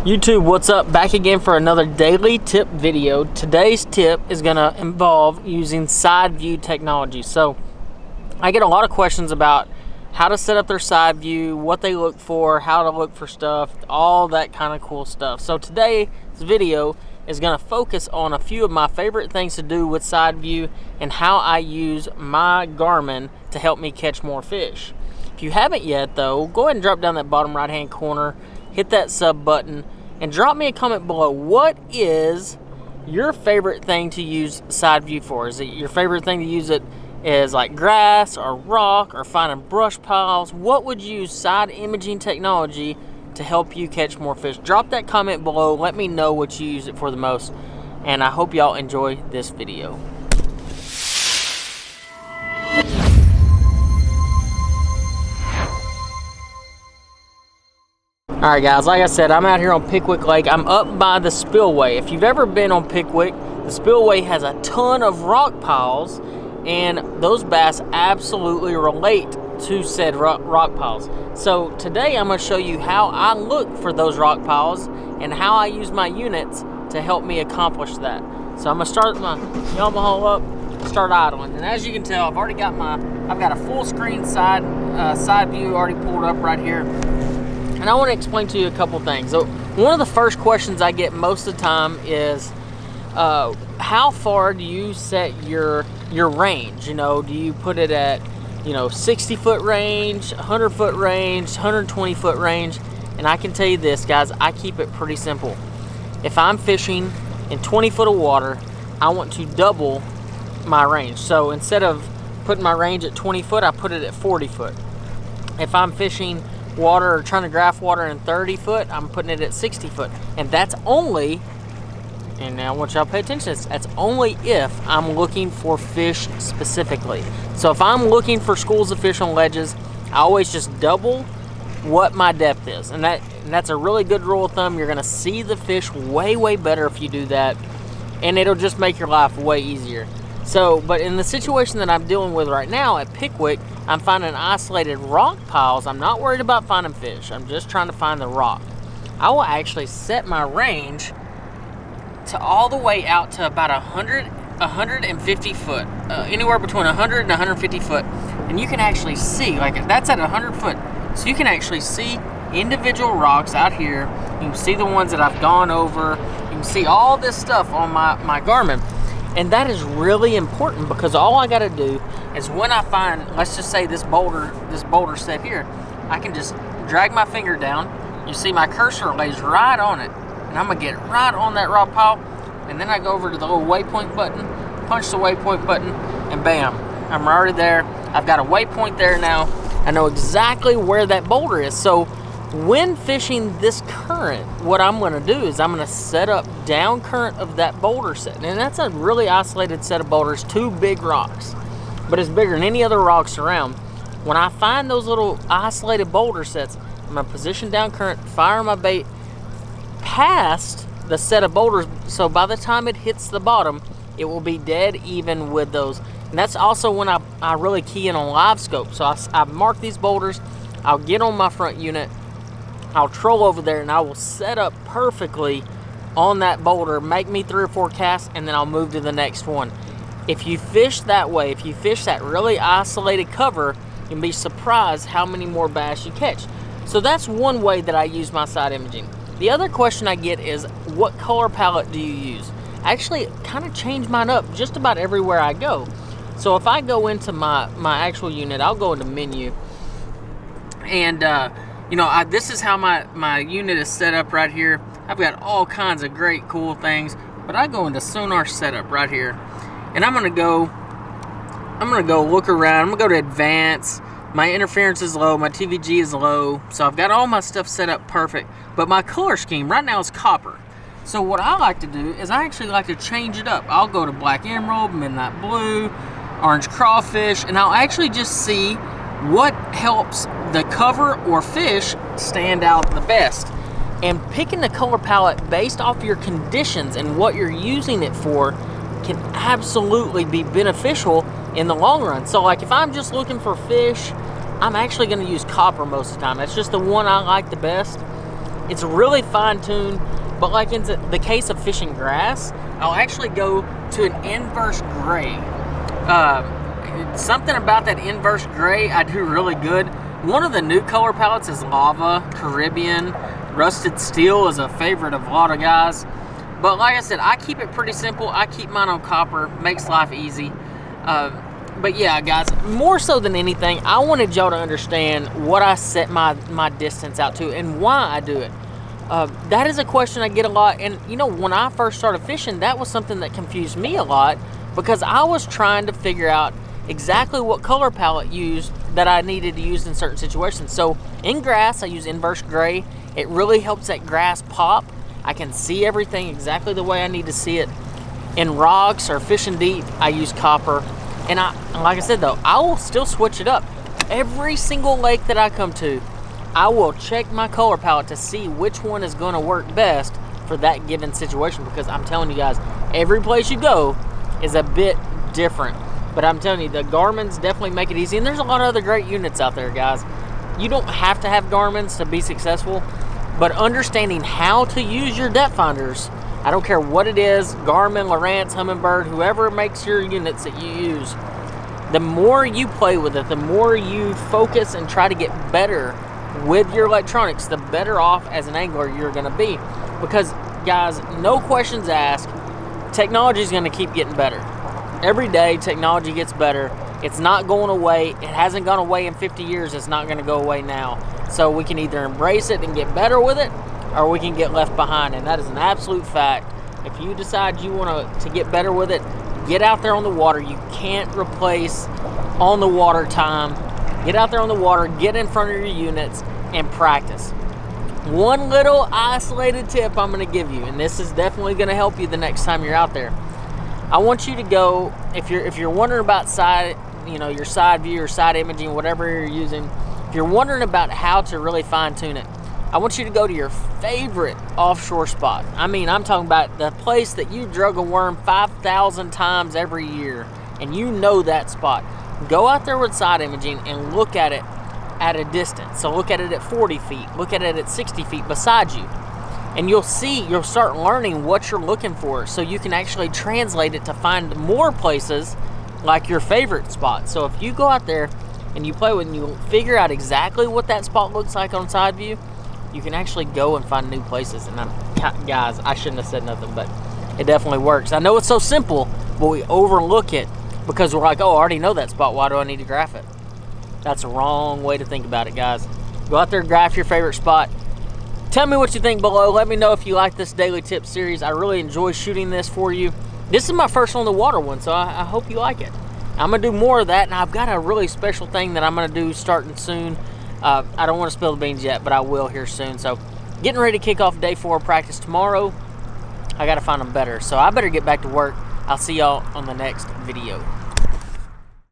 YouTube, what's up? Back again for another daily tip video. Today's tip is going to involve using side view technology. So I get a lot of questions about how to set up their side view, what they look for, how to look for stuff, all that kind of cool stuff. So today's video is going to focus on a few of my favorite things to do with side view and how I use my Garmin to help me catch more fish. If you haven't yet though, go ahead and drop down that bottom right hand corner, hit that sub button, and drop me a comment below. What is your favorite thing to use side view for? Is it your favorite thing to use it as like grass or rock or finding brush piles? What would you use side imaging technology to help you catch more fish? Drop that comment below. Let me know what you use it for the most. And I hope y'all enjoy this video. Alright guys, like I said, I'm out here on Pickwick Lake. I'm up by the spillway. If you've ever been on Pickwick, the spillway has a ton of rock piles, and those bass absolutely relate to said rock piles. So today I'm going to show you how I look for those rock piles and how I use my units to help me accomplish that. So I'm going to start my Yamaha up, start idling. And as you can tell, I've got a full screen side view already pulled up right here. And I want to explain to you a couple things. So one of the first questions I get most of the time is, how far do you set your range? You know, do you put it at, 60-foot range, 100-foot range, 120-foot range? And I can tell you this, guys, I keep it pretty simple. If I'm fishing in 20 foot of water, I want to double my range. So instead of putting my range at 20 foot, I put it at 40 foot. If I'm fishing water or trying to graph water in 30 foot, I'm putting it at 60 foot. And that's only, and now I want y'all to pay attention to this, that's only if I'm looking for fish specifically. So if I'm looking for schools of fish on ledges, I always just double what my depth is. And that's a really good rule of thumb. You're gonna see the fish way better if you do that, and it'll just make your life way easier. So, but in the situation that I'm dealing with right now at Pickwick, I'm finding isolated rock piles. I'm not worried about finding fish. I'm just trying to find the rock. I will actually set my range to all the way out to about 150 foot, anywhere between 100 and 150 foot. And you can actually see, like that's at 100 foot. So you can actually see individual rocks out here. You can see the ones that I've gone over. You can see all this stuff on my Garmin. And that is really important because all I got to do is when I find, let's just say this boulder set here, I can just drag my finger down. You see my cursor lays right on it, and I'm gonna get right on that rock pile. And then I go over to the little waypoint button, punch the waypoint button, and bam, I'm already there. I've got a waypoint there now. I know exactly where that boulder is. So when fishing this current, what I'm going to do is I'm going to set up down current of that boulder set. And that's a really isolated set of boulders, two big rocks. But it's bigger than any other rocks around. When I find those little isolated boulder sets, I'm going to position down current, fire my bait past the set of boulders. So by the time it hits the bottom, it will be dead even with those. And that's also when I really key in on live scope. So I mark these boulders, I'll get on my front unit, I'll troll over there, and I will set up perfectly on that boulder, make me 3 or 4 casts, and then I'll move to the next one. If you fish that way, if you fish that really isolated cover, you'll be surprised how many more bass you catch. So that's one way that I use my side imaging. The other question I get is, what color palette do you use? I actually kind of change mine up just about everywhere I go. So if I go into my actual unit, I'll go into menu, and this is how my unit is set up right here. I've got all kinds of great cool things, but I go into sonar setup right here, and I'm gonna go look around. I'm gonna go to advanced. My interference is low, my TVG is low, so I've got all my stuff set up perfect, but my color scheme right now is copper. So what I like to do is I actually like to change it up. I'll go to black emerald, midnight blue, orange crawfish, and I'll actually just see what helps the cover or fish stand out the best. And picking the color palette based off your conditions and what you're using it for can absolutely be beneficial in the long run. So like if I'm just looking for fish, I'm actually going to use copper most of the time. That's just the one I like the best. It's really fine-tuned, but like in the case of fishing grass, I'll actually go to an inverse gray. Something about that inverse gray I do really good. One of the new color palettes is Lava, Caribbean, Rusted Steel is a favorite of a lot of guys. But like I said, I keep it pretty simple. I keep mine on copper, makes life easy. But yeah, guys, more so than anything, I wanted y'all to understand what I set my distance out to and why I do it. That is a question I get a lot. And, you know, when I first started fishing, that was something that confused me a lot because I was trying to figure out exactly what color palette that I needed to use in certain situations. So in grass, I use inverse gray. It really helps that grass pop. I can see everything exactly the way I need to see it. In rocks or fishing deep, I use copper. And like I said though, I will still switch it up. Every single lake that I come to, I will check my color palette to see which one is going to work best for that given situation, because I'm telling you guys, every place you go is a bit different. But I'm telling you, the Garmin's definitely make it easy. And there's a lot of other great units out there, guys. You don't have to have Garmin's to be successful, but understanding how to use your depth finders, I don't care what it is, Garmin, Lowrance, Humminbird, whoever makes your units that you use, the more you play with it, the more you focus and try to get better with your electronics, the better off as an angler you're going to be. Because, guys, no questions asked, technology is going to keep getting better. Every day, technology gets better. It's not going away. It hasn't gone away in 50 years. It's not going to go away now. So we can either embrace it and get better with it, or we can get left behind, and that is an absolute fact. If you decide you want to get better with it, get out there on the water. You can't replace on the water time. Get out there on the water, get in front of your units, and practice. One little isolated tip I'm going to give you, and this is definitely going to help you the next time you're out there. I want you to go, if you're wondering about your side view or side imaging, whatever you're using, if you're wondering about how to really fine tune it, I want you to go to your favorite offshore spot. I mean, I'm talking about the place that you drug a worm 5,000 times every year, and you know that spot. Go out there with side imaging and look at it at a distance. So look at it at 40 feet, look at it at 60 feet beside you. And you'll start learning what you're looking for, so you can actually translate it to find more places like your favorite spot. So if you go out there and you play with and you figure out exactly what that spot looks like on side view, you can actually go and find new places. And guys, I shouldn't have said nothing, but it definitely works. I know it's so simple, but we overlook it because we're like, oh, I already know that spot. Why do I need to graph it? That's a wrong way to think about it, guys. Go out there, graph your favorite spot. Tell me what you think below. Let me know if you like this daily tip series. I really enjoy shooting this for you. This is my first on the water one, so I hope you like it. I'm going to do more of that, and I've got a really special thing that I'm going to do starting soon. I don't want to spill the beans yet, but I will here soon. So getting ready to kick off day 4 of practice tomorrow. I got to find them better, so I better get back to work. I'll see y'all on the next video.